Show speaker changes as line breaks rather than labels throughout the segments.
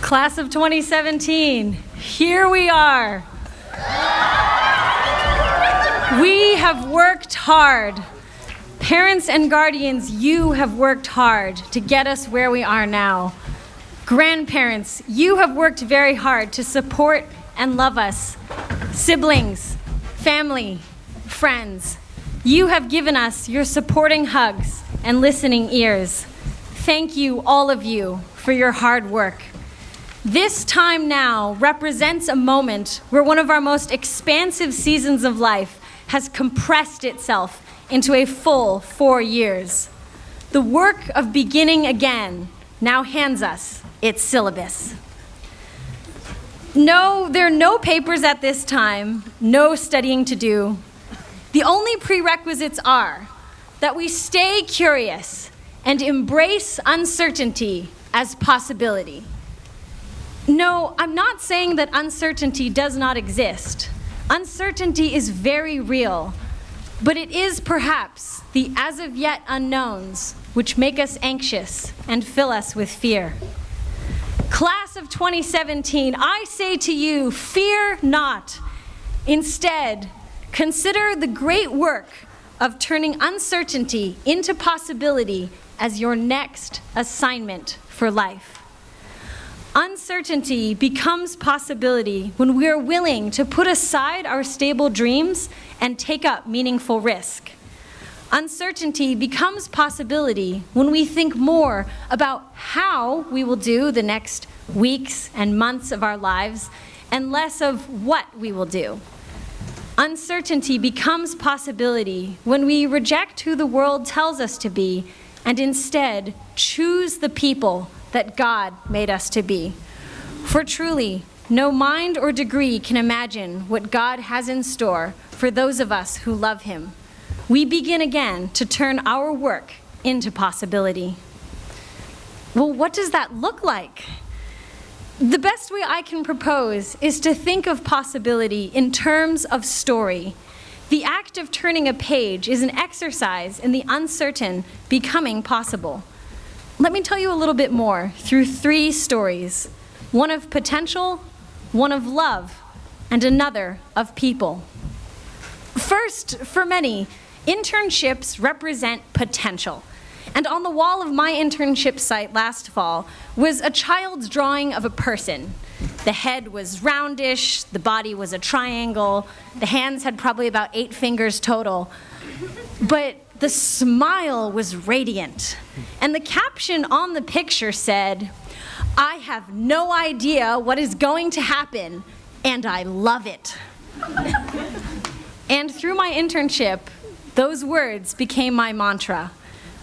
Class of 2017, here we are. We have worked hard. Parents and guardians, you have worked hard to get us where we are now. Grandparents, you have worked very hard to support and love us. Siblings, family, friends, you have given us your supporting hugs and listening ears. Thank you, all of you, for your hard work. This time now represents a moment where one of our most expansive seasons of life has compressed itself into a full 4 years. The work of beginning again now hands us its syllabus. No, there are no papers at this time, no studying to do. The only prerequisites are that we stay curious and embrace uncertainty as possibility. No, I'm not saying that uncertainty does not exist. Uncertainty is very real, but it is perhaps the as of yet unknowns which make us anxious and fill us with fear. Class of 2017, I say to you, fear not. Instead, consider the great work of turning uncertainty into possibility as your next assignment for life. Uncertainty becomes possibility when we are willing to put aside our stable dreams and take up meaningful risk. Uncertainty becomes possibility when we think more about how we will do the next weeks and months of our lives and less of what we will do. Uncertainty becomes possibility when we reject who the world tells us to be and instead choose the people that God made us to be. For truly, no mind or degree can imagine what God has in store for those of us who love Him. We begin again to turn our work into possibility. Well, what does that look like? The best way I can propose is to think of possibility in terms of story. The act of turning a page is an exercise in the uncertain becoming possible. Let me tell you a little bit more through 3 stories, one of potential, one of love, and another of people. First, for many, internships represent potential. And on the wall of my internship site last fall was a child's drawing of a person. The head was roundish, the body was a triangle, the hands had probably about 8 fingers total. But the smile was radiant, and the caption on the picture said, "I have no idea what is going to happen, and I love it." And through my internship, those words became my mantra.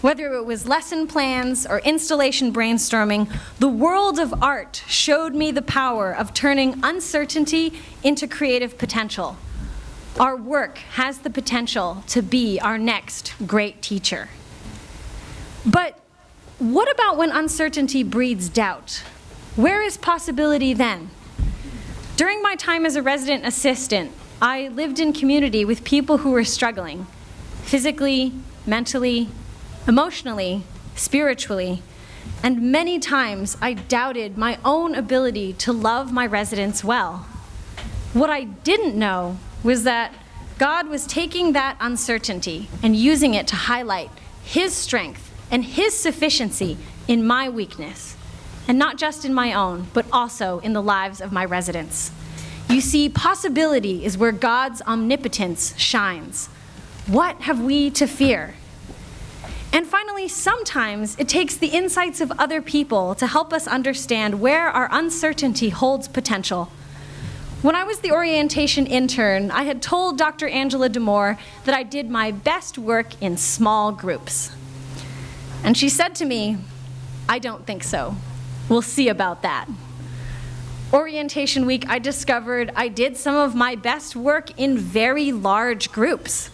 Whether it was lesson plans or installation brainstorming, the world of art showed me the power of turning uncertainty into creative potential. Our work has the potential to be our next great teacher. But what about when uncertainty breeds doubt? Where is possibility then? During my time as a resident assistant, I lived in community with people who were struggling, physically, mentally, emotionally, spiritually, and many times I doubted my own ability to love my residents well. What I didn't know was that God was taking that uncertainty and using it to highlight His strength and His sufficiency in my weakness, and not just in my own, but also in the lives of my residents. You see, possibility is where God's omnipotence shines. What have we to fear? And finally, sometimes it takes the insights of other people to help us understand where our uncertainty holds potential. When I was the orientation intern, I had told Dr. Angela DeMore that I did my best work in small groups. And she said to me, "I don't think so. We'll see about that." Orientation week, I discovered I did some of my best work in very large groups.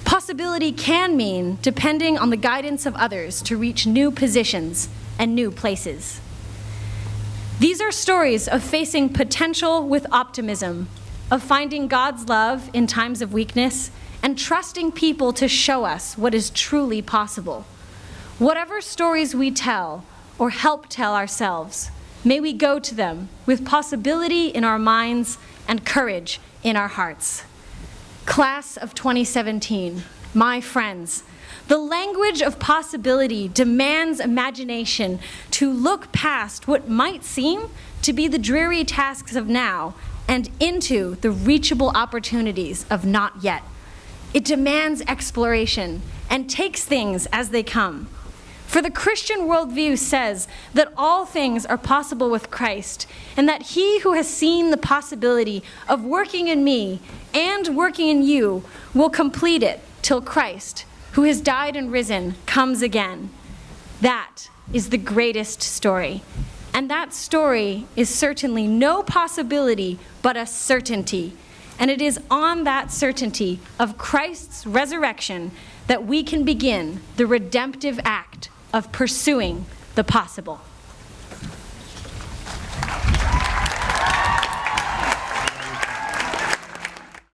Possibility can mean depending on the guidance of others to reach new positions and new places. These are stories of facing potential with optimism, of finding God's love in times of weakness, and trusting people to show us what is truly possible. Whatever stories we tell or help tell ourselves, May we go to them with possibility in our minds and courage in our hearts. Class of 2017, my friends, the language of possibility demands imagination to look past what might seem to be the dreary tasks of now and into the reachable opportunities of not yet. It demands exploration and takes things as they come. For the Christian worldview says that all things are possible with Christ, and that he who has seen the possibility of working in me and working in you will complete it till Christ, who has died and risen, comes again. That is the greatest story. And that story is certainly no possibility, but a certainty. And it is on that certainty of Christ's resurrection that we can begin the redemptive act of pursuing the possible.